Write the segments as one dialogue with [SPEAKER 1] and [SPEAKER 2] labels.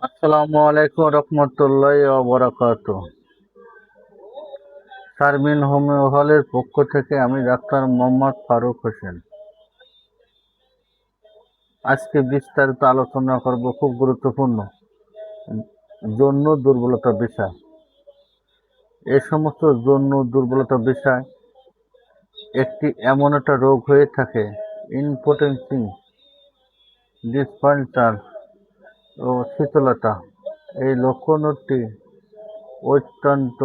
[SPEAKER 1] আসসালামু আলাইকুম রহমতুল্লাহি ওয়া বারাকাতুহু। শারমিন হোমিও হলের পক্ষ থেকে আমি ডাক্তার মোহাম্মদ ফারুক হোসেন। আজকে বিস্তারিত আলোচনা করব খুব গুরুত্বপূর্ণ যৌন দুর্বলতা বিষয়। এই সমস্ত যৌন দুর্বলতা বিষয় একটি এমন একটা রোগ হয়ে থাকে, ইনপোটেন্সি ডিসফাংশন ও শীতলতা। এই লক্ষণটি অত্যন্ত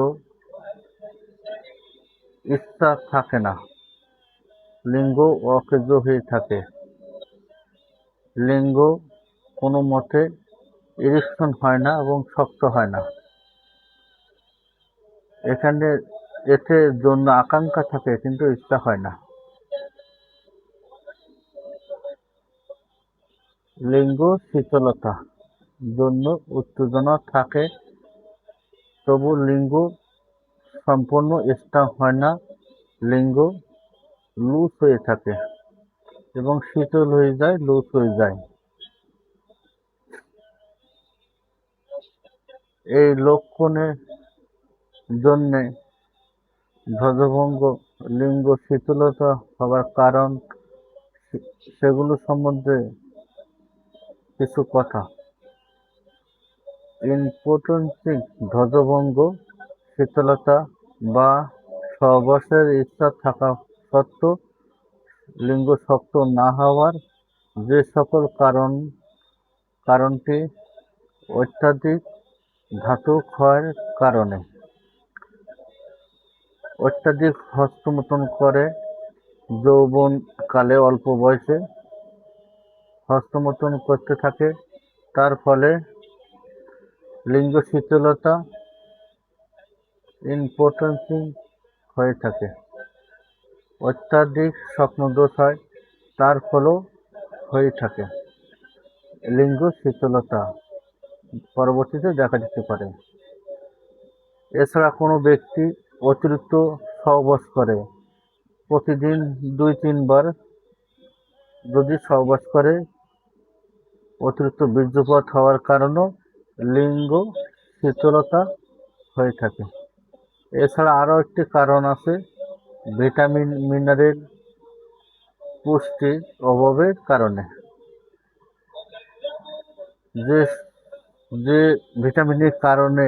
[SPEAKER 1] ইচ্ছা থাকে না, লিঙ্গ অকেজো হয়ে থাকে, লিঙ্গ কোনো মতে ইরেকশন হয় না এবং শক্ত হয় না। এখানে এতে জন্য আকাঙ্ক্ষা থাকে কিন্তু ইচ্ছা হয় না। লিঙ্গ শীতলতা, জন্য উত্তেজনা থাকে, তবু লিঙ্গ সম্পূর্ণ স্ট্রং হয় না, লিঙ্গ লুজ হয়ে থাকে এবং শীতল হয়ে যায়, লুজ হয়ে যায়। এই লক্ষণের জন্য ধ্বজভঙ্গ, লিঙ্গ শীতলতা হবার কারণ সেগুলো সম্বন্ধে কিছু কথা। ইনপোটেন্সি, ধ্বজভঙ্গ, শীতলতা বা সহবাসের ইচ্ছা থাকা সত্ত্বেও লিঙ্গ শক্ত না হওয়ার যে সকল কারণটি অত্যাধিক ধাতু ক্ষয়ের কারণে। অত্যাধিক হস্তমৈথুন করে যৌবন কালে অল্প বয়সে হস্তমৈথুন করতে থাকে, তার ফলে লিঙ্গ শীতলতা, ইনপোটেন্সি হয়ে থাকে। অত্যাধিক স্বপ্নদোষ হয়, তার ফলেও হয়ে থাকে লিঙ্গ শীতলতা, পরবর্তীতে দেখা দিতে পারে। এছাড়া কোনো ব্যক্তি অতিরিক্ত সহবাস করে, প্রতিদিন 2-3 বার যদি সহবাস করে, অতিরিক্ত বীর্যপাত হওয়ার কারণেও লিঙ্গ শীতলতা হয়ে থাকে। এছাড়া আরও একটি কারণ আছে, ভিটামিন মিনারেল পুষ্টির অভাবের কারণে। যে যে ভিটামিনের কারণে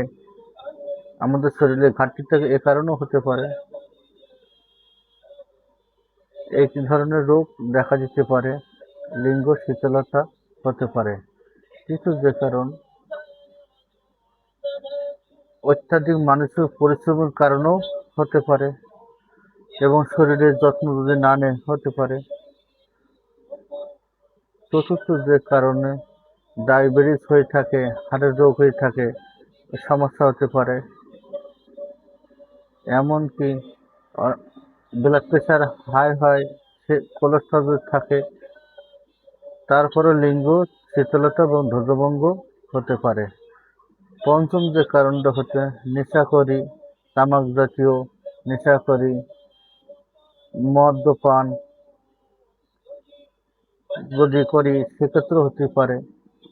[SPEAKER 1] আমাদের শরীরে ঘাটতি থাকে, এ কারণেও হতে পারে। এই ধরনের রোগ দেখা দিতে পারে, লিঙ্গ শীতলতা হতে পারে। কিছু যে কারণ অত্যাধিক মানসিক পরিশ্রমের কারণেও হতে পারে এবং শরীরের যত্ন যদি না নেয় হতে পারে। চতুর্থ যে কারণে ডায়াবেটিস হয়ে থাকে, হার্টের রোগ হয়ে থাকে, সমস্যা হতে পারে। এমনকি ব্লাড প্রেশার হাই হয়, সে কোলেস্ট্রল থাকে, তারপরে লিঙ্গ শীতলতা এবং ধ্বজভঙ্গ হতে পারে। পঞ্চম যে কারণটা হচ্ছে নেশাখোরি, তামাক জাতীয় নেশাখোরি, মদ্যপান যদি করি সেক্ষেত্রেও হতে পারে।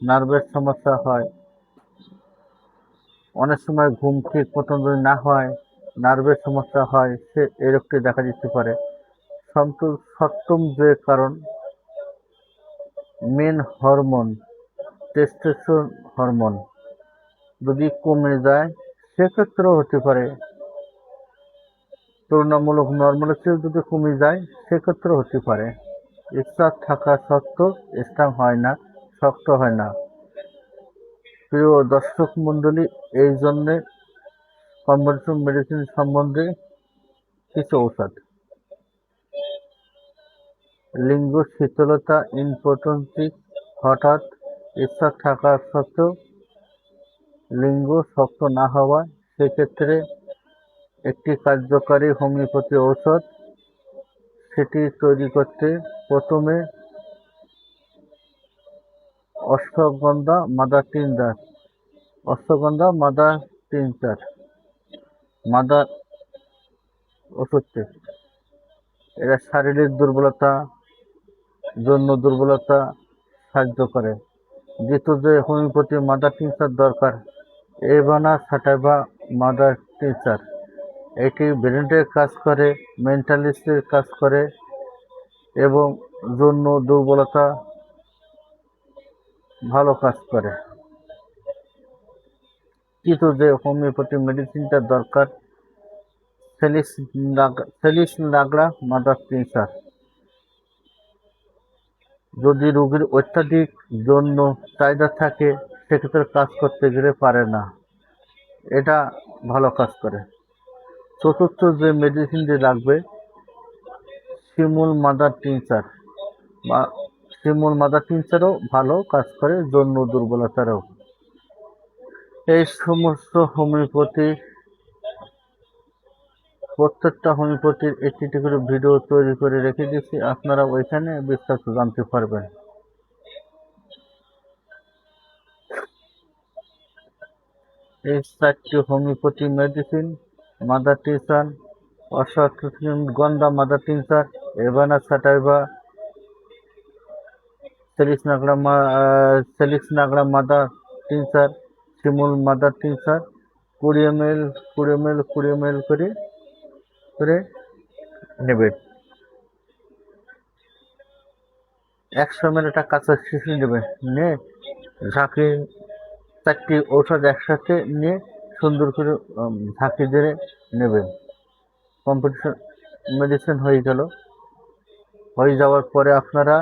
[SPEAKER 1] নার্ভের সমস্যা হয়, অনেক সময় ঘুম ঠিক মতন যদি না হয়, নার্ভের সমস্যা হয়, সে এই রোগটি দেখা দিতে পারে। সপ্তম যে কারণ মেন হরমোন, টেস্টোস্টেরন হরমোন যদি কমে যায় সেক্ষেত্রেও হতে পারে। তুলনামূলক নর্মালের চেয়ে যদি কমে যায় সেক্ষেত্রেও হতে পারে। ইচ্ছা থাকা সত্ত্বেও স্ট্রং হয় না, শক্ত হয় না। প্রিয় দর্শক মণ্ডলী, এই জন্যে কনভার্সন মেডিসিন সম্বন্ধে কিছু ঔষধ। লিঙ্গ শীতলতা, ইনপোটেন্সি, হঠাৎ ইচ্ছা থাকা সত্ত্বেও লিঙ্গ শক্ত না হওয়া, সেক্ষেত্রে একটি কার্যকারী হোমিওপ্যাথি ঔষধ। সেটি তৈরি করতে প্রথমে ashwagandha mother tincture, ashwagandha mother tincture mother ওষুধটি, এরা শারীরিক দুর্বলতা, যৌন দুর্বলতা সাহায্য করে। দ্বিতীয় যে হোমিওপ্যাথি মাদার টিনচার দরকার, এভানা সাটাইভা মাদার টিনচার। এটি ব্রেনের কাজ করে, মেন্টালিস্টের কাজ করে এবং যৌন দুর্বলতা ভালো কাজ করে। তৃতীয় যে হোমিওপ্যাথি মেডিসিনটা দরকার, সেলিস নাগড়া মাদার টিনচার। যদি রোগীর অত্যাধিক যৌন চাহিদা থাকে সেক্ষেত্রে কাজ করতে গেলে পারে না, এটা ভালো কাজ করে। চতুর্থ যে মেডিসিনটি লাগবে, শিমুল মাদার টিনচার। শিমুল মাদার টিনচারও ভালো কাজ করে যৌন দুর্বলতারও। এই সমস্ত হোমিওপ্যাথি, প্রত্যেকটা হোমিওপ্যাথির একটি করে ভিডিও তৈরি করে রেখে দিয়েছি, আপনারা ওইখানে বিস্তারিত জানতে পারবেন। এই 4টি homeopathy medicine, mother tincture, ashwagandha mother tincture, avena sativa, salix nigra mother tincture, শিমুল মাদার টিনচার 20 ml 20 ml করে নেবেন। 100 ml একটা কাঁচা শিশি নেবেন, নিয়ে ঝাঁকি 4টি ঔষধ একসাথে নিয়ে সুন্দর করে ঝাঁকি দিয়ে নেবেন। কম্পিটিশন মেডিসিন হয়ে গেল। হয়ে যাওয়ার পরে আপনারা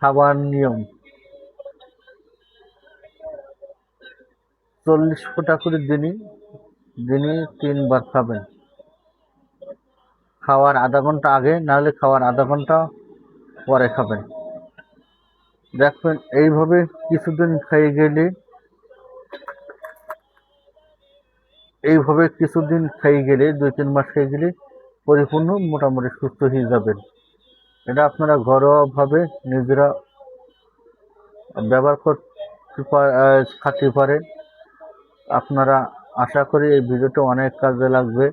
[SPEAKER 1] খাবার নিয়ম, 40 ফোঁটা করে দিনে 3 বার খাবেন। খাওয়ার আধা ঘন্টা আগে, নাহলে খাওয়ার আধা ঘন্টা পরে খাবেন। দেখবেন এইভাবে কিছুদিন খেয়ে গেলে, এইভাবে কিছুদিন খেয়ে গেলে 2-3 মাস খেয়ে গেলে পরিপূর্ণ মোটামুটি সুস্থ হয়ে যাবেন। এটা আপনারা ঘরোয়াভাবে নিজেরা ব্যবহার খাতে পারেন। আপনারা, আশা করি এই ভিডিওটা অনেক কাজে লাগবে।